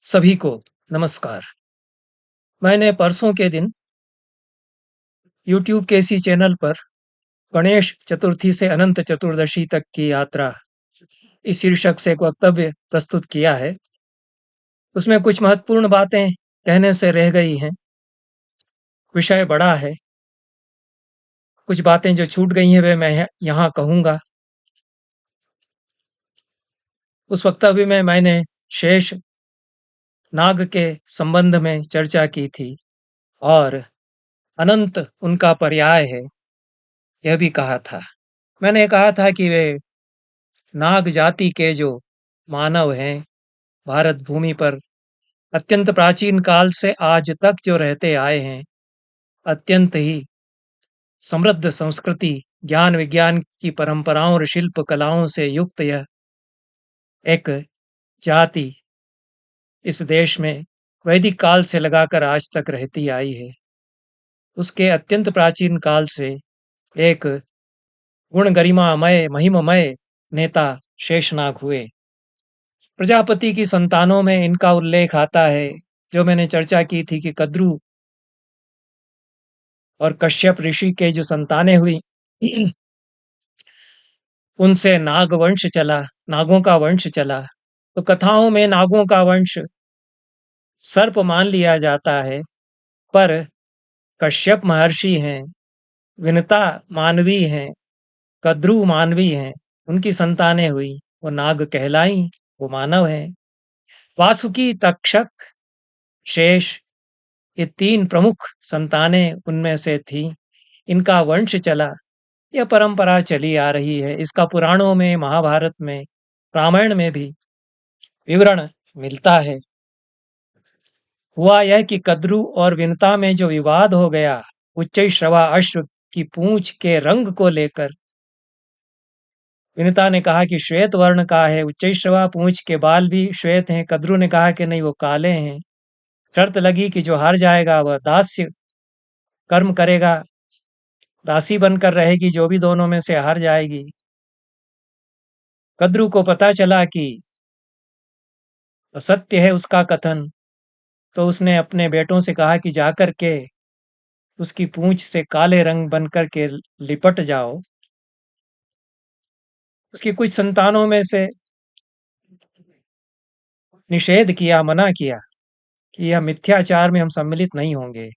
सभी को नमस्कार। मैंने परसों के दिन यूट्यूब के इसी चैनल पर गणेश चतुर्थी से अनंत चतुर्दशी तक की यात्रा इस शीर्षक से एक वक्तव्य प्रस्तुत किया है। उसमें कुछ महत्वपूर्ण बातें कहने से रह गई हैं। विषय बड़ा है। कुछ बातें जो छूट गई हैं वे मैं यहाँ कहूँगा। उस वक्तव्य में मैंने शेष नाग के संबंध में चर्चा की थी और अनंत उनका पर्याय है यह भी कहा था। मैंने कहा था कि वे नाग जाति के जो मानव हैं भारत भूमि पर अत्यंत प्राचीन काल से आज तक जो रहते आए हैं, अत्यंत ही समृद्ध संस्कृति, ज्ञान विज्ञान की परंपराओं और शिल्प कलाओं से युक्त यह एक जाति इस देश में वैदिक काल से लगाकर आज तक रहती आई है। उसके अत्यंत प्राचीन काल से एक गुण गरिमामय महिममय नेता शेषनाग हुए। प्रजापति की संतानों में इनका उल्लेख आता है, जो मैंने चर्चा की थी कि कद्रु और कश्यप ऋषि के जो संतानें हुई उनसे नागवंश चला, नागों का वंश चला। तो कथाओं में नागों का वंश सर्प मान लिया जाता है, पर कश्यप महर्षि हैं, विनता मानवी हैं, कद्रु मानवी हैं, उनकी संतानें हुई, वो नाग कहलाई, वो मानव हैं। वासुकी, तक्षक, शेष ये तीन प्रमुख संतानें उनमें से थी। इनका वंश चला, यह परंपरा चली आ रही है। इसका पुराणों में, महाभारत में, रामायण में भी विवरण मिलता है। हुआ यह कि कद्रु और विनता में जो विवाद हो गया, उच्चैःश्रवा अश्व की पूंछ के रंग को लेकर, विनता ने कहा कि श्वेत वर्ण का है, उच्चैःश्रवा पूंछ के बाल भी श्वेत हैं। कद्रु ने कहा कि नहीं, वो काले हैं। शर्त लगी कि जो हार जाएगा वह दास्य कर्म करेगा, दासी बनकर रहेगी, जो भी दोनों में से हार जाएगी। कद्रु को पता चला कि सत्य है उसका कथन, तो उसने अपने बेटों से कहा कि जाकर के उसकी पूंछ से काले रंग बनकर के लिपट जाओ। उसकी कुछ संतानों में से निषेध किया, मना किया कि यह मिथ्याचार में हम सम्मिलित नहीं होंगे।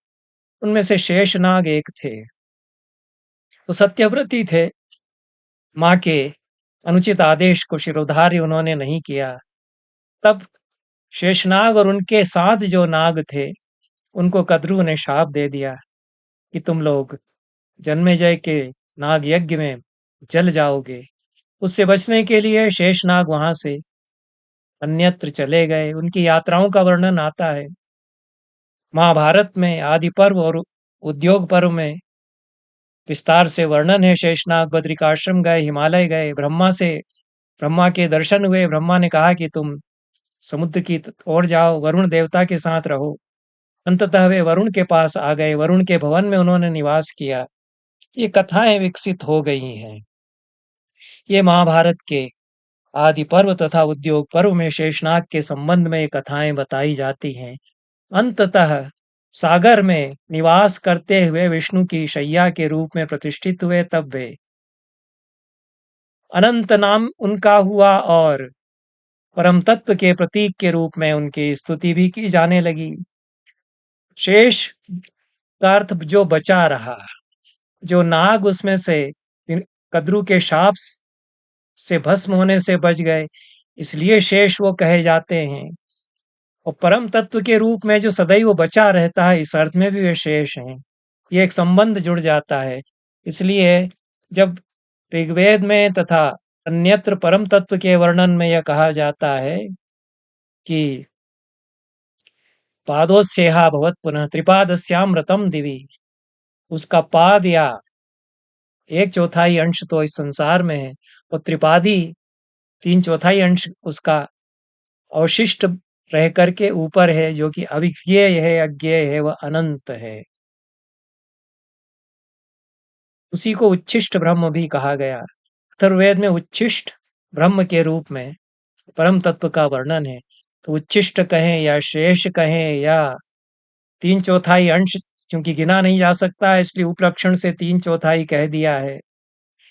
उनमें से शेषनाग एक थे। तो सत्यव्रती थे, माँ के अनुचित आदेश को शिरोधार्य उन्होंने नहीं किया। तब शेषनाग और उनके साथ जो नाग थे, उनको कद्रु ने शाप दे दिया कि तुम लोग जन्मेजय के नाग यज्ञ में जल जाओगे। उससे बचने के लिए शेषनाग वहां से अन्यत्र चले गए। उनकी यात्राओं का वर्णन आता है महाभारत में। आदि पर्व और उद्योग पर्व में विस्तार से वर्णन है। शेषनाग बद्रिकाश्रम गए, हिमालय गए, ब्रह्मा के दर्शन हुए। ब्रह्मा ने कहा कि तुम समुद्र की ओर जाओ, वरुण देवता के साथ रहो। अंततः वे वरुण के पास आ गए, वरुण के भवन में उन्होंने निवास किया। ये कथाएं विकसित हो गई हैं। ये महाभारत के आदि पर्व तथा उद्योग पर्व में शेषनाग के संबंध में कथाएं बताई जाती हैं। अंततः सागर में निवास करते हुए विष्णु की शैया के रूप में प्रतिष्ठित हुए। तब वे अनंत नाम उनका हुआ और परम तत्व के प्रतीक के रूप में उनकी स्तुति भी की जाने लगी। शेष का अर्थ जो बचा रहा, जो नाग उसमें से कद्रु के शाप से भस्म होने से बच गए, इसलिए शेष वो कहे जाते हैं। और परम तत्व के रूप में जो सदैव बचा रहता है, इस अर्थ में भी वे शेष हैं। ये एक संबंध जुड़ जाता है। इसलिए जब ऋग्वेद में तथा अन्यत्र परम तत्व के वर्णन में यह कहा जाता है कि पादोस्येहा भवत् पुनः त्रिपादस्यामृतम दिवि, उसका पाद या एक चौथाई अंश तो इस संसार में है, और त्रिपादी तीन चौथाई अंश उसका अवशिष्ट रह करके ऊपर है, जो कि अविज्ञेय है, अज्ञेय है, वह अनंत है। उसी को उच्छिष्ट ब्रह्म भी कहा गया। अथर्ववेद में उच्छिष्ट ब्रह्म के रूप में परम तत्व का वर्णन है। तो उच्छिष्ट कहें या शेष कहें या 3/4 अंश, क्योंकि गिना नहीं जा सकता है इसलिए उपलक्षण से 3/4 कह दिया है।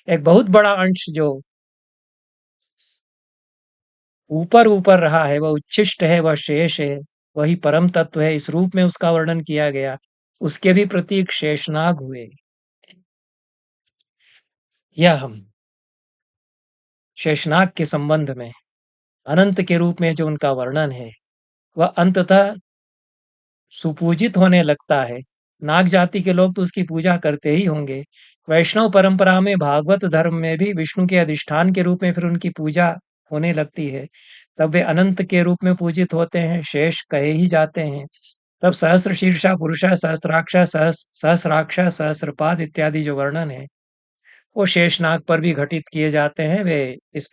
एक बहुत बड़ा अंश जो ऊपर ऊपर रहा है वह उच्छिष्ट है, वह शेष है, वही परम तत्व है, इस रूप में उसका वर्णन किया गया। उसके भी प्रतीक शेषनाग हुए। यह हम शेषनाग के संबंध में अनंत के रूप में जो उनका वर्णन है वह अंततः सुपूजित होने लगता है। नाग जाति के लोग तो उसकी पूजा करते ही होंगे। वैष्णव परंपरा में, भागवत धर्म में भी विष्णु के अधिष्ठान के रूप में फिर उनकी पूजा होने लगती है। तब वे अनंत के रूप में पूजित होते हैं, शेष कहे ही जाते हैं। तब सहस्र शीर्षा पुरुषा, सहस्त्राक्ष, सहस्राक्ष, सहस्रपाद इत्यादि जो वर्णन है वो शेषनाग पर भी घटित किए जाते हैं। वे इस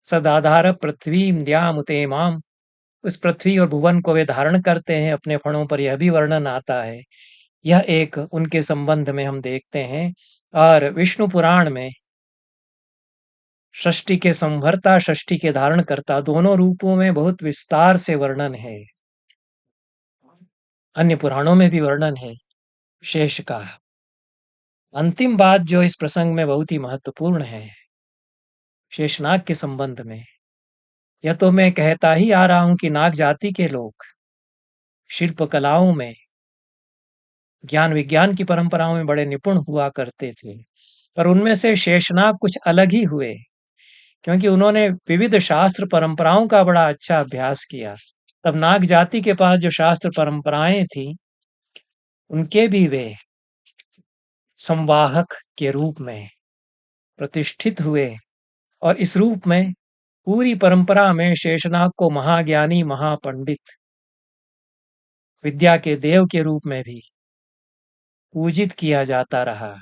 सदाधार पृथ्वी द्यामुते माम, उस पृथ्वी और भुवन को वे धारण करते हैं अपने फणों पर, यह भी वर्णन आता है। यह एक उनके संबंध में हम देखते हैं। और विष्णु पुराण में षष्ठी के संभरता, षष्ठी के धारण करता, दोनों रूपों में बहुत विस्तार से वर्णन है। अन्य पुराणों में भी वर्णन है शेष का। अंतिम बात जो इस प्रसंग में बहुत ही महत्वपूर्ण है शेषनाग के संबंध में, यह तो मैं कहता ही आ रहा हूं कि नाग जाति के लोग शिल्प कलाओं में, ज्ञान विज्ञान की परंपराओं में बड़े निपुण हुआ करते थे। पर उनमें से शेषनाग कुछ अलग ही हुए, क्योंकि उन्होंने विविध शास्त्र परंपराओं का बड़ा अच्छा अभ्यास किया। तब नाग जाति के पास जो शास्त्र परंपराएं थी उनके भी वे संवाहक के रूप में प्रतिष्ठित हुए। और इस रूप में पूरी परंपरा में शेषनाग को महाज्ञानी, महापंडित, विद्या के देव के रूप में भी पूजित किया जाता रहा।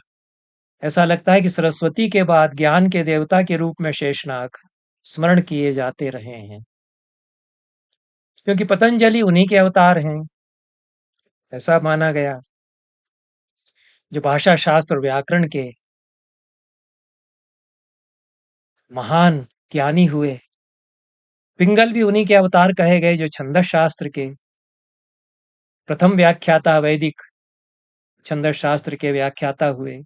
ऐसा लगता है कि सरस्वती के बाद ज्ञान के देवता के रूप में शेषनाग स्मरण किए जाते रहे हैं, क्योंकि पतंजलि उन्हीं के अवतार हैं, ऐसा माना गया। जो भाषा शास्त्र और व्याकरण के महान ज्ञानी हुए, पिंगल भी उन्हीं के अवतार कहे गए, जो छंदस शास्त्र के प्रथम व्याख्याता, वैदिक छंदस शास्त्र के व्याख्याता हुए।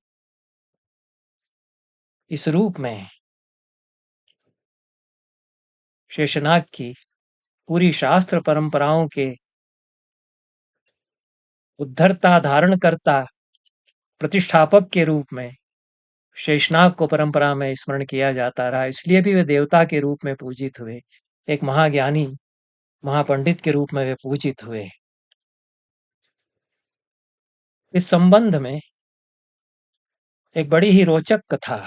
इस रूप में शेषनाग की पूरी शास्त्र परंपराओं के उद्धरता, धारण करता, प्रतिष्ठापक के रूप में शेषनाग को परंपरा में स्मरण किया जाता रहा। इसलिए भी वे देवता के रूप में पूजित हुए, एक महाज्ञानी, महापंडित के रूप में वे पूजित हुए। इस संबंध में एक बड़ी ही रोचक कथा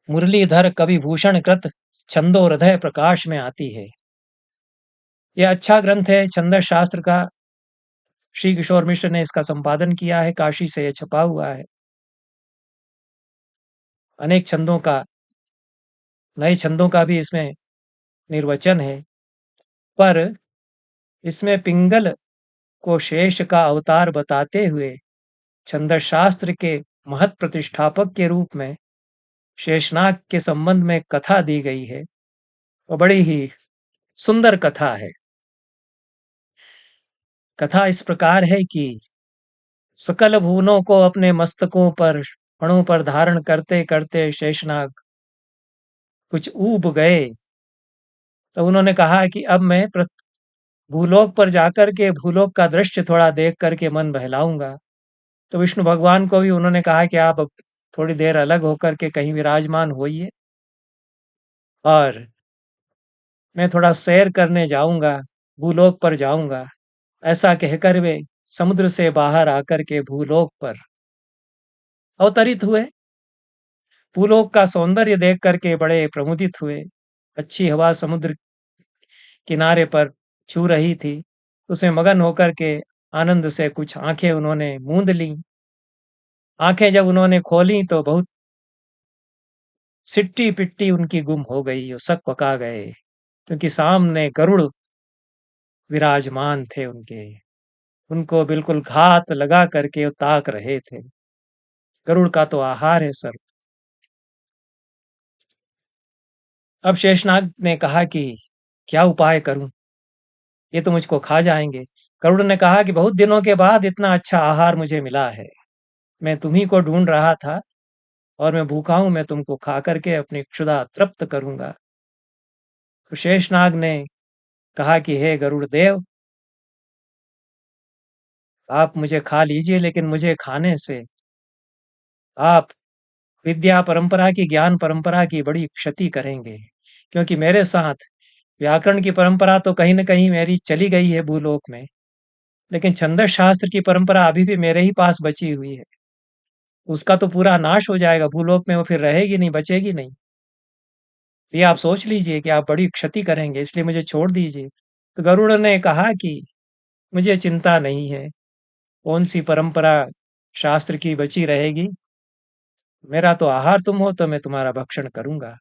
मुरलीधर कवि भूषण कृत छंदो हृदय प्रकाश में आती है। यह अच्छा ग्रंथ है छंदस शास्त्र का। श्री किशोर मिश्र ने इसका संपादन किया है, काशी से यह छपा हुआ है। अनेक छंदों का, नए छंदों का भी इसमें निर्वचन है। पर इसमें पिंगल को शेष का अवतार बताते हुए छंदस शास्त्र के महत प्रतिष्ठापक के रूप में शेषनाग के संबंध में कथा दी गई है। वह बड़ी ही सुंदर कथा है। कथा इस प्रकार है कि सकल भुवनों को अपने मस्तकों पर, फणों पर धारण करते करते शेषनाग कुछ ऊब गए। तो उन्होंने कहा कि अब मैं भूलोक पर जाकर के भूलोक का दृश्य थोड़ा देख करके मन बहलाऊंगा। तो विष्णु भगवान को भी उन्होंने कहा कि आप अब थोड़ी देर अलग होकर के कहीं विराजमान होइए और मैं थोड़ा सैर करने जाऊंगा, भूलोक पर जाऊंगा। ऐसा कहकर वे समुद्र से बाहर आकर के भूलोक पर अवतरित हुए। भूलोक का सौंदर्य देख करके बड़े प्रमुदित हुए। अच्छी हवा समुद्र किनारे पर छू रही थी। उसे मगन होकर के आनंद से कुछ आंखें उन्होंने मूंद ली। आंखें जब उन्होंने खोली तो बहुत सिट्टी पिट्टी उनकी गुम हो गई, वो सक पका गए, क्योंकि सामने गरुड़ विराजमान थे उनके। उनको बिल्कुल घात लगा करके वो ताक रहे थे। गरुड़ का तो आहार है सर्प। अब शेषनाग ने कहा कि क्या उपाय करूं? ये तो मुझको खा जाएंगे। गरुड़ ने कहा कि बहुत दिनों के बाद इतना अच्छा आहार मुझे मिला है। मैं तुम्ही को ढूंढ रहा था और मैं भूखा हूं। मैं तुमको खा करके अपनी क्षुधा तृप्त करूंगा। तो शेषनाग ने कहा कि हे गरुड़ देव, आप मुझे खा लीजिए, लेकिन मुझे खाने से आप विद्या परंपरा की, ज्ञान परंपरा की बड़ी क्षति करेंगे। क्योंकि मेरे साथ व्याकरण की परंपरा तो कहीं न कहीं मेरी चली गई है भूलोक में, लेकिन छंदस शास्त्र की परंपरा अभी भी मेरे ही पास बची हुई है। उसका तो पूरा नाश हो जाएगा भूलोक में, वो फिर रहेगी नहीं, बचेगी नहीं। तो ये आप सोच लीजिए कि आप बड़ी क्षति करेंगे, इसलिए मुझे छोड़ दीजिए। तो गरुड़ ने कहा कि मुझे चिंता नहीं है, कौन-सी परंपरा शास्त्र की बची रहेगी। मेरा तो आहार तुम हो, तो मैं तुम्हारा भक्षण करूँगा।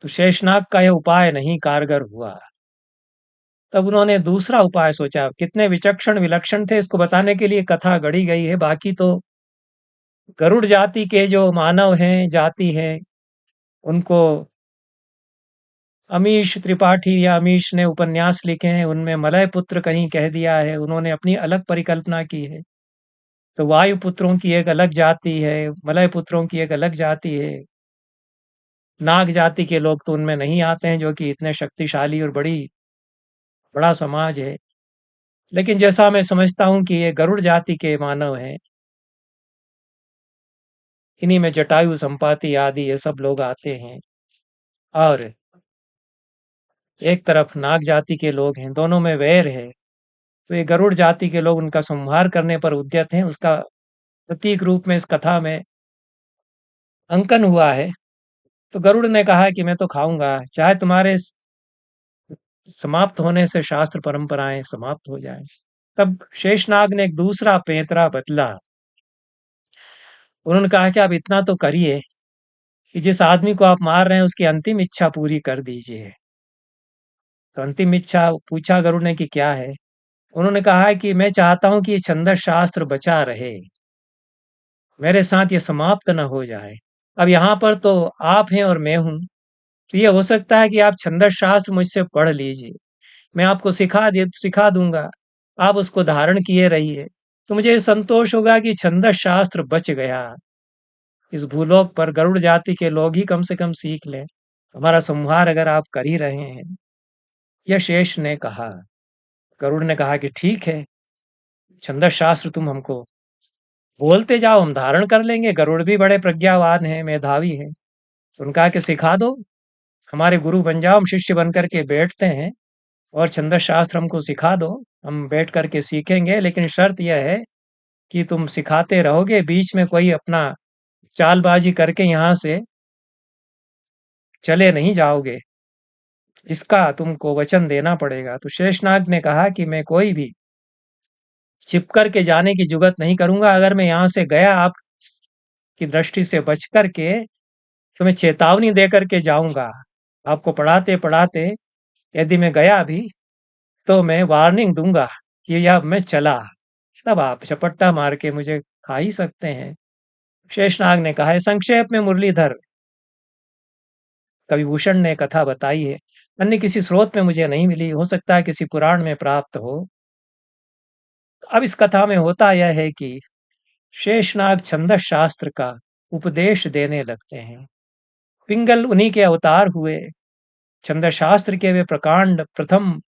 तो शेषनाग का यह उपाय नहीं कारगर हुआ। तब उन्होंने दूसरा उपाय सोचा। कितने विचक्षण विलक्षण थे इसको बताने के लिए कथा गढ़ी गई है। बाकी तो गरुड़ जाति के जो मानव हैं, जाति हैं, उनको अमीश त्रिपाठी या अमीश ने उपन्यास लिखे हैं, उनमें मलय पुत्र कहीं कह दिया है। उन्होंने अपनी अलग परिकल्पना की है। तो वायु पुत्रों की एक अलग जाति है, मलय पुत्रों की एक अलग जाति है। नाग जाति के लोग तो उनमें नहीं आते हैं, जो कि इतने शक्तिशाली और बड़ा समाज है। लेकिन जैसा मैं समझता हूँ कि ये गरुड़ जाति के मानव हैं, इन्हीं में जटायु, संपाति आदि ये सब लोग आते हैं। और एक तरफ नाग जाति के लोग हैं, दोनों में वैर है। तो ये गरुड़ जाति के लोग उनका संहार करने पर उद्यत हैं। उसका प्रतीक रूप में इस कथा में अंकन हुआ है। तो गरुड़ ने कहा कि मैं तो खाऊंगा, चाहे तुम्हारे समाप्त होने से शास्त्र परंपराएं समाप्त हो जाएं। तब शेषनाग ने एक दूसरा पैंतरा बदला। उन्होंने कहा कि आप इतना तो करिए कि जिस आदमी को आप मार रहे हैं उसकी अंतिम इच्छा पूरी कर दीजिए। तो अंतिम इच्छा पूछा गरुड़ ने कि क्या है? उन्होंने कहा है कि मैं चाहता हूं कि ये छंदस शास्त्र बचा रहे, मेरे साथ ये समाप्त न हो जाए। अब यहाँ पर तो आप हैं और मैं हूं, तो ये हो सकता है कि आप छंदस शास्त्र मुझसे पढ़ लीजिए, मैं आपको सिखा दूंगा, आप उसको धारण किए रहिए। तो मुझे संतोष होगा कि छंदस शास्त्र बच गया। इस भूलोक पर गरुड़ जाति के लोग ही कम से कम सीख लें, हमारा संहार अगर आप कर ही रहे हैं। यह शेष ने कहा। गरुड़ ने कहा कि ठीक है, छंदस शास्त्र तुम हमको बोलते जाओ, हम धारण कर लेंगे। गरुड़ भी बड़े प्रज्ञावान हैं, मेधावी हैं। तो उनका कि सिखा दो, हमारे गुरु बन जाओ, हम शिष्य बन करके बैठते हैं और छंदस शास्त्र हमको सिखा दो, हम बैठ करके सीखेंगे। लेकिन शर्त यह है कि तुम सिखाते रहोगे, बीच में कोई अपना चालबाजी करके यहाँ से चले नहीं जाओगे, इसका तुमको वचन देना पड़ेगा। तो शेषनाग ने कहा कि मैं कोई भी छिप कर के जाने की जुगत नहीं करूंगा। अगर मैं यहाँ से गया आप की दृष्टि से बच करके, तो मैं चेतावनी दे करके जाऊंगा। आपको पढ़ाते पढ़ाते यदि मैं गया भी, तो मैं वार्निंग दूंगा कि यह अब मैं चला, तब आप झपट्टा मार के मुझे खा ही सकते हैं। शेषनाग ने कहा है। संक्षेप में मुरलीधर कविभूषण ने कथा बताई है, अन्य किसी स्रोत में मुझे नहीं मिली, हो सकता है किसी पुराण में प्राप्त हो। अब इस कथा में होता यह है कि शेषनाग छंदस शास्त्र का उपदेश देने लगते हैं। पिंगल उन्हीं के अवतार हुए। छंदस शास्त्र के वे प्रकांड प्रथम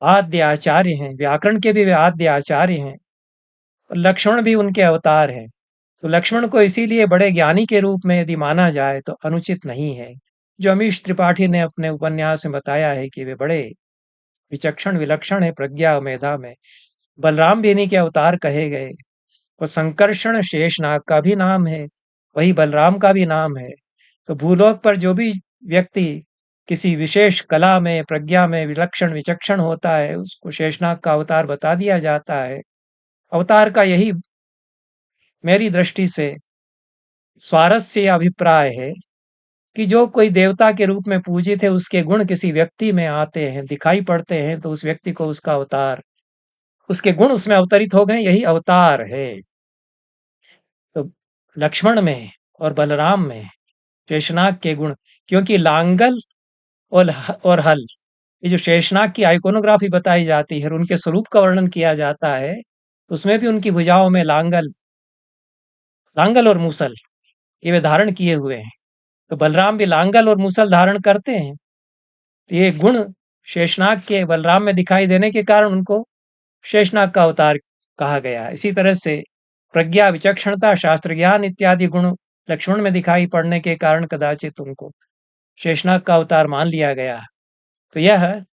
आद्य आचार्य हैं, व्याकरण के भी वे आद्य आचार्य हैं, और लक्ष्मण भी उनके अवतार हैं। तो लक्ष्मण को इसीलिए बड़े ज्ञानी के रूप में यदि माना जाए तो अनुचित नहीं है। जो अमीश त्रिपाठी ने अपने उपन्यास में बताया है कि वे बड़े विचक्षण विलक्षण है प्रज्ञा और मेधा में। बलराम भी इन्हीं के अवतार कहे गए, और संकर्षण शेषनाग का भी नाम है, वही बलराम का भी नाम है। तो भूलोक पर जो भी व्यक्ति किसी विशेष कला में, प्रज्ञा में विलक्षण विचक्षण होता है, उसको शेषनाग का अवतार बता दिया जाता है। अवतार का यही मेरी दृष्टि से स्वारस्य या अभिप्राय है कि जो कोई देवता के रूप में पूजित है, उसके गुण किसी व्यक्ति में आते हैं, दिखाई पड़ते हैं, तो उस व्यक्ति को उसका अवतार, उसके गुण उसमें अवतरित हो गए, यही अवतार है। तो लक्ष्मण में और बलराम में शेषनाग के गुण, क्योंकि लांगल और हल। ये जो शेषनाग की आइकोनोग्राफी बताई जाती है और उनके स्वरूप का वर्णन किया जाता है, उसमें भी उनकी भुजाओं में लांगल और मूसल ये वे धारण किए हुए हैं। तो बलराम भी लांगल और मूसल धारण करते हैं। तो ये गुण शेषनाग के बलराम में दिखाई देने के कारण उनको शेषनाग का अवतार कहा गया। इसी तरह से प्रज्ञा, विचक्षणता, शास्त्र ज्ञान इत्यादि गुण लक्ष्मण में दिखाई पड़ने के कारण कदाचित उनको शेषनाग का अवतार मान लिया गया। तो यह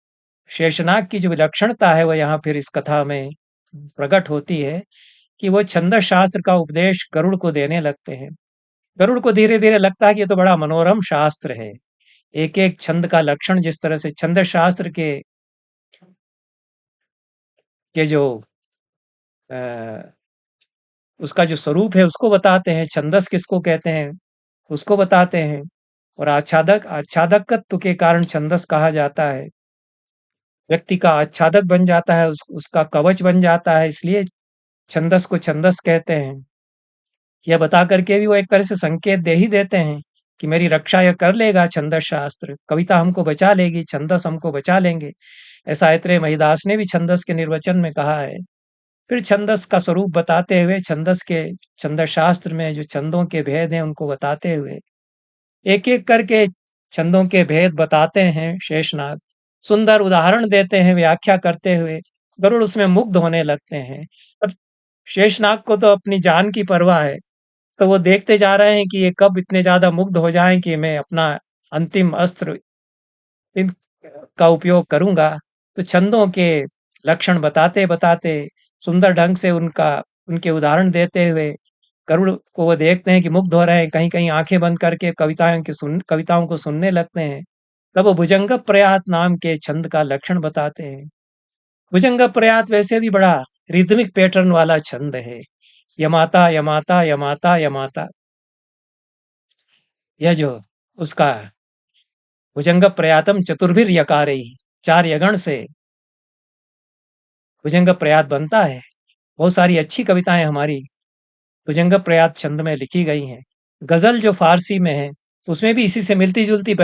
शेषनाग की जो विलक्षणता है वह यहाँ फिर इस कथा में प्रकट होती है कि वो छंदस शास्त्र का उपदेश गरुड़ को देने लगते हैं। गरुड़ को धीरे धीरे लगता है कि ये तो बड़ा मनोरम शास्त्र है। एक एक छंद का लक्षण जिस तरह से छंद शास्त्र के जो उसका जो स्वरूप है उसको बताते हैं, छंदस किसको कहते हैं उसको बताते हैं, और आच्छादकत्व के कारण छंदस कहा जाता है। व्यक्ति का आच्छादक बन जाता है, उसका कवच बन जाता है, इसलिए छंदस को छंदस कहते हैं। यह बता करके भी वो एक तरह से संकेत दे ही देते हैं कि मेरी रक्षा यह कर लेगा छंदस शास्त्र, कविता हमको बचा लेगी, छंदस हमको बचा लेंगे। ऐसा ऐत्रेय महीदास ने भी छंदस के निर्वचन में कहा है। फिर छंदस का स्वरूप बताते हुए छंदस शास्त्र में जो छंदों के भेद हैं उनको बताते हुए एक एक करके छंदों के भेद बताते हैं शेषनाग। सुंदर उदाहरण देते हैं व्याख्या करते हुए। गरुड़ उसमें मुग्ध होने लगते हैं। अब शेषनाग को तो अपनी जान की परवाह है, तो वो देखते जा रहे हैं कि ये कब इतने ज्यादा मुग्ध हो जाएं कि मैं अपना अंतिम अस्त्र इन का उपयोग करूंगा। तो छंदों के लक्षण बताते बताते सुंदर ढंग से उनके उदाहरण देते हुए गरुड़ को वो देखते हैं कि मुग्ध हो रहे हैं, कहीं कहीं आंखें बंद करके कविताओं को सुनने लगते हैं। तब वो भुजंग प्रयात नाम के छंद का लक्षण बताते हैं। भुजंग प्रयात वैसे भी बड़ा रिदमिक पैटर्न वाला छंद है। यमाता यमाता यमाता यमाता, यह जो उसका भुजंग प्रयातम चतुर्भिर यकारैः, 4 यगण से भुजंग प्रयात बनता है। बहुत सारी अच्छी कविताएं हमारी भुजंग प्रयात छंद में लिखी गई हैं। गजल जो फारसी में है उसमें भी इसी से मिलती जुलती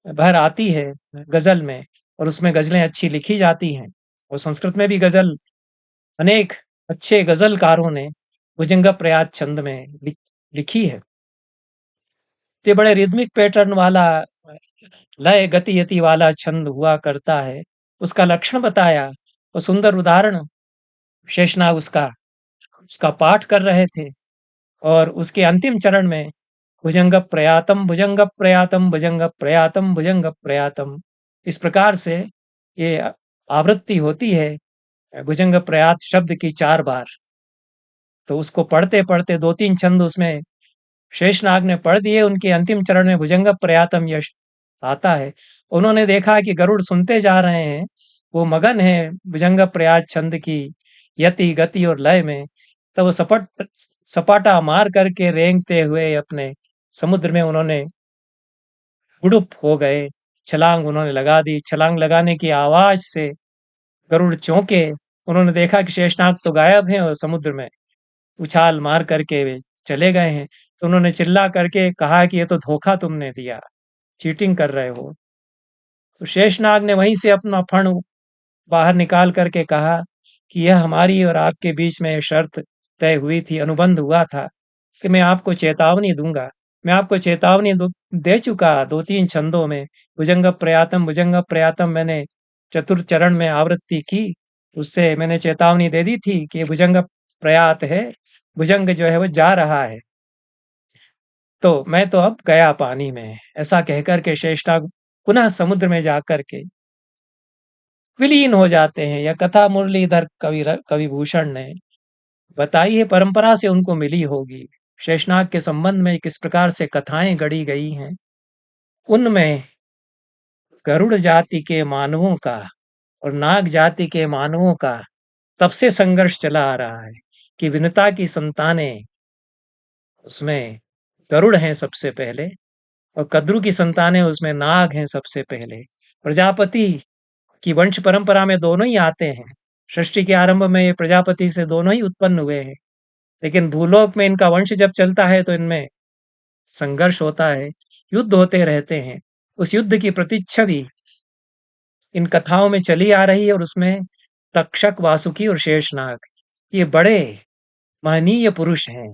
बहर आती है गजल में, और उसमें गजलें अच्छी लिखी जाती हैं। और संस्कृत में भी गजल अनेक अच्छे गजलकारों ने भुजंग प्रयात छंद में लिखी है। ये बड़े रिदमिक पैटर्न वाला लय गति यति वाला छंद हुआ करता है। उसका लक्षण बताया और सुंदर उदाहरण शेषनाग उसका उसका पाठ कर रहे थे। और उसके अंतिम चरण में भुजंग प्रयातम भुजंग प्रयातम भुजंग प्रयातम भुजंग प्रयातम, इस प्रकार से ये आवृत्ति होती है भुजंग प्रयात शब्द की 4 बार। तो उसको पढ़ते पढ़ते 2-3 छंद उसमें शेषनाग ने पढ़ दिए। उनके अंतिम चरण में भुजंग प्रयातम यश आता है। उन्होंने देखा कि गरुड़ सुनते जा रहे हैं, वो मगन है भुजंग प्रयात छंद की यति गति और लय में। तो वो सपाटा मार करके रेंगते हुए अपने समुद्र में उन्होंने उड़ुप हो गए। छलांग उन्होंने लगा दी। छलांग लगाने की आवाज से गरुड़ चौंके। उन्होंने देखा कि शेषनाग तो गायब हैं और समुद्र में उछाल मार करके वे चले गए हैं। तो उन्होंने चिल्ला करके कहा कि ये तो धोखा तुमने दिया, चीटिंग कर रहे हो। तो शेषनाग ने वहीं से अपना फण बाहर निकाल करके कहा कि यह हमारी और आपके बीच में शर्त तय हुई थी, अनुबंध हुआ था कि मैं आपको चेतावनी दूंगा। मैं आपको चेतावनी दे चुका 2-3 छंदों में। भुजंग प्रयातम मैंने चतुर चरण में आवृत्ति की, उससे मैंने चेतावनी दे दी थी कि भुजंग प्रयात है, भुजंग जो है वो जा रहा है, तो मैं तो अब गया पानी में। ऐसा कहकर के शेषनाग पुनः समुद्र में जाकर के विलीन हो जाते हैं। यह कथा मुरलीधर कवि भूषण ने बताई है, परंपरा से उनको मिली होगी। शेषनाग के संबंध में किस प्रकार से कथाएं गढ़ी गई हैं, उनमें गरुड़ जाति के मानवों का और नाग जाति के मानवों का तब से संघर्ष चला आ रहा है कि विनता की संतानें उसमें गरुड़ हैं सबसे पहले, और कद्रु की संतानें उसमें नाग हैं सबसे पहले। प्रजापति की वंश परंपरा में दोनों ही आते हैं। सृष्टि के आरंभ में ये प्रजापति से दोनों ही उत्पन्न हुए हैं, लेकिन भूलोक में इनका वंश जब चलता है तो इनमें संघर्ष होता है, युद्ध होते रहते हैं। उस युद्ध की प्रतिच्छवि इन कथाओं में चली आ रही है और उसमें तक्षक, वासुकी और शेषनाग ये बड़े महनीय पुरुष हैं।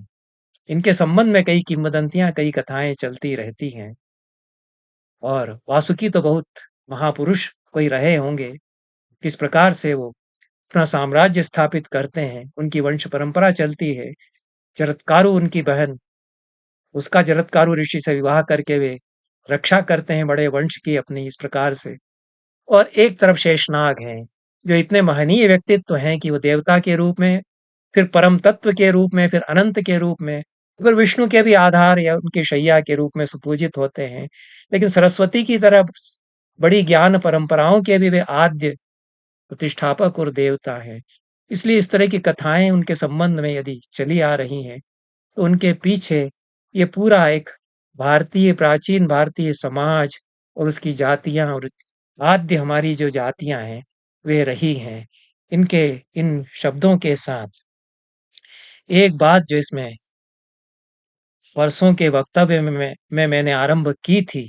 इनके संबंध में कई किंवदंतियां, कई कथाएं चलती रहती हैं। और वासुकी तो बहुत महापुरुष कोई रहे होंगे, किस प्रकार से वो अपना साम्राज्य स्थापित करते हैं, उनकी वंश परंपरा चलती है। जरत्कारु उनकी बहन, उसका जरत्कारु ऋषि से विवाह करके वे रक्षा करते हैं बड़े वंश की अपनी इस प्रकार से। और एक तरफ शेषनाग हैं, जो इतने महनीय व्यक्तित्व हैं कि वो देवता के रूप में, फिर परम तत्व के रूप में, फिर अनंत के रूप में, फिर विष्णु के भी आधार या उनके शैया के रूप में सुपूजित होते हैं। लेकिन सरस्वती की तरह बड़ी ज्ञान परंपराओं के भी वे आद्य प्रतिष्ठापक और देवता हैं। इसलिए इस तरह की कथाएं उनके संबंध में यदि चली आ रही हैं, तो उनके पीछे ये पूरा एक भारतीय, प्राचीन भारतीय समाज और उसकी जातियां और आद्य हमारी जो जातियां हैं वे रही हैं। इनके इन शब्दों के साथ एक बात जो इसमें वर्षों के वक्तव्य में मैंने आरंभ की थी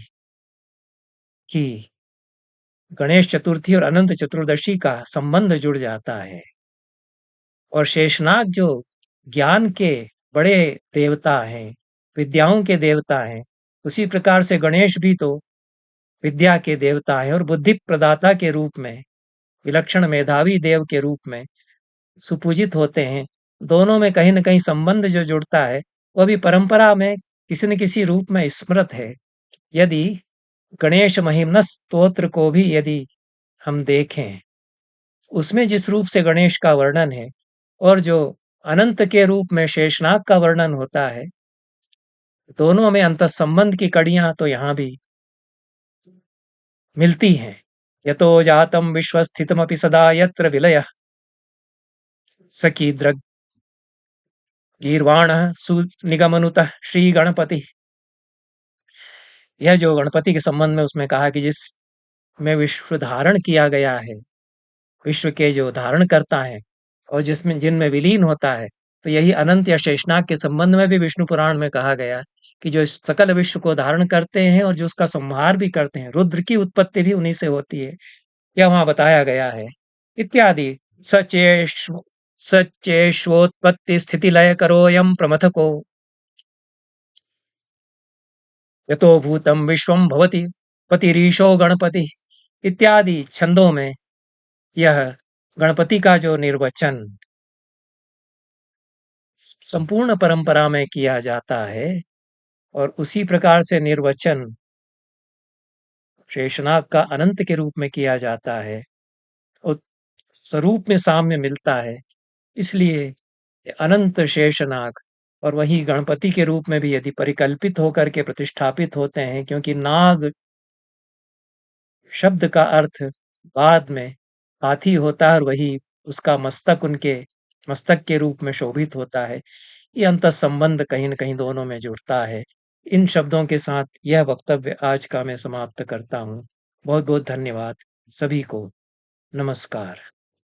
कि गणेश चतुर्थी और अनंत चतुर्दशी का संबंध जुड़ जाता है। और शेषनाग जो ज्ञान के बड़े देवता हैं, विद्याओं के देवता हैं, उसी प्रकार से गणेश भी तो विद्या के देवता है और बुद्धि प्रदाता के रूप में, विलक्षण मेधावी देव के रूप में सुपूजित होते हैं। दोनों में कहीं न कहीं संबंध जो जुड़ता है, वह भी परंपरा में किसी न किसी रूप में स्मृत है। यदि गणेश महिम्न स्तोत्र को भी यदि हम देखें, उसमें जिस रूप से गणेश का वर्णन है और जो अनंत के रूप में शेषनाग का वर्णन होता है, दोनों में अंतःसंबंध की कड़ियां तो यहाँ भी मिलती हैं। यतो जातं विश्वस्थितमपि सदा यत्र विलयः स कीदृग् गीर्वाणः सुनिगमनुतः श्री गणपति। यह जो गणपति के संबंध में उसमें कहा कि जिसमें विश्व धारण किया गया है, विश्व के जो धारण करता है और जिसमें जिनमें विलीन होता है, तो यही अनंत या शेषनाग के संबंध में भी विष्णु पुराण में कहा गया कि जो इस सकल विश्व को धारण करते हैं और जो उसका संहार भी करते हैं, रुद्र की उत्पत्ति भी उन्हीं से होती है, यह वहां बताया गया है इत्यादि। सचेष्वोत्पत्ति स्थिति लय करोयम प्रमथको यतो भूतम विश्वम भवति पतिरीशो गणपति इत्यादि छंदों में यह गणपति का जो निर्वचन संपूर्ण परंपरा में किया जाता है और उसी प्रकार से निर्वचन शेषनाग का अनंत के रूप में किया जाता है और स्वरूप में साम्य मिलता है। इसलिए अनंत शेषनाग और वही गणपति के रूप में भी यदि परिकल्पित होकर के प्रतिष्ठापित होते हैं, क्योंकि नाग शब्द का अर्थ बाद में हाथी होता है और वही उसका मस्तक उनके मस्तक के रूप में शोभित होता है। ये अंतः संबंध कहीं न कहीं दोनों में जुड़ता है। इन शब्दों के साथ यह वक्तव्य आज का मैं समाप्त करता हूँ। बहुत बहुत धन्यवाद सभी को। नमस्कार।